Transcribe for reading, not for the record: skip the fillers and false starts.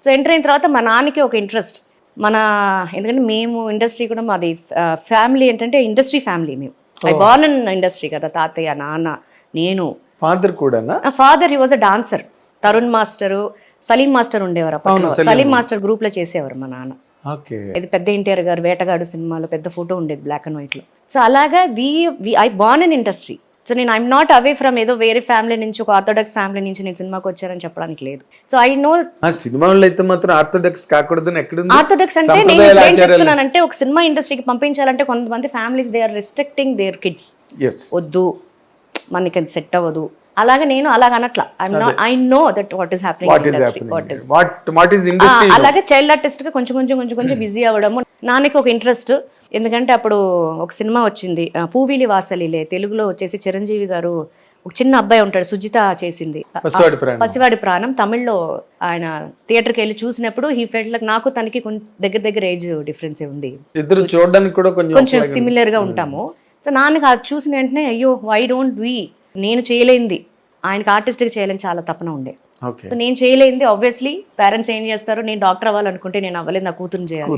So enter అయిన తర్వాత మా నాన్నకి ఒక ఇంట్రెస్ట్ ఎందుకంటే మేము ఇండస్ట్రీ కూడా మాది ఫ్యామిలీ ఏంటంటే ఇండస్ట్రీ ఫ్యామిలీ. మేము ఐ బార్న్ ఇన్ ఇండస్ట్రీ కదా, తాతయ్య, నాన్న, నేను. ఫాదర్ కూడా? Father he was a dancer. Tarun master, Saleem master ఉండేవారు అప్పట్లో. సలీం మాస్టర్ గ్రూప్ లో చేసేవారు మా నాన్న. ఇది పెద్ద ఎన్టీఆర్ గారు వేటగాడు సినిమాలో పెద్ద ఫోటో ఉండేది బ్లాక్ అండ్ వైట్ లో. సో అలాగా I born in industry. So నేను ఐఎమ్ నాట్ అవే ఫ్రమ్ ఏదో వేరే ఫ్యామిలీ నుంచి, ఒక ఆర్థోడాక్స్ ఫ్యామిలీ నుంచి నేను సినిమాకి వచ్చానని చెప్పడానికి లేదు. సో ఐ నో సినిమాలో అయితే మాత్రం ఆర్థోడాక్స్ కాకూడదని ఎక్కడ? ఆర్థోడాక్స్ అంటే నేను ఏం చెప్తున్నానంటే, ఒక సినిమా ఇండస్ట్రీకి పంపించాలంటే కొంతమంది families they are restricting their kids. వద్దు, మనకి అది సెట్ అవ్వదు. అలాగే నేను అనట్లా. I know that what is happening in industry. అలాగే చైల్డ్ ఆర్టిస్ట్ గా కొంచెం బిజీ అవ్వడము. నాన్నకి ఒక ఇంట్రెస్ట్. ఎందుకంటే అప్పుడు ఒక సినిమా వచ్చింది, పూవిలి వాసలిలే, తెలుగులో వచ్చేసి చిరంజీవి గారు ఒక చిన్న అబ్బాయి ఉంటాడు, సుజిత చేసింది, పసివాడి ప్రాణం. తమిళ్లో ఆయన థియేటర్కి వెళ్ళి చూసినప్పుడు హీ ఫెల్ట్ లైక్ నాకు తనకి దగ్గర ఏజ్ డిఫరెన్స్ ఉంది, ఇద్దరు చూడడానికి కూడా కొంచెం సిమిలర్ గా ఉంటాము. సో నాన్నకి అది చూసిన వెంటనే అయ్యో వై డోంట్ వి, నేను చేయలేంది ఆయనకి ఆర్టిస్ట్కి చేయాలని చాలా తపన ఉండే. సో నేను చేయలేంది ఆబ్వియస్లీ పేరెంట్స్ ఏం చేస్తారు, నేను డాక్టర్ అవ్వాలనుకుంటే నేను అవ్వలేదు, నా కూతురు చేయాలి.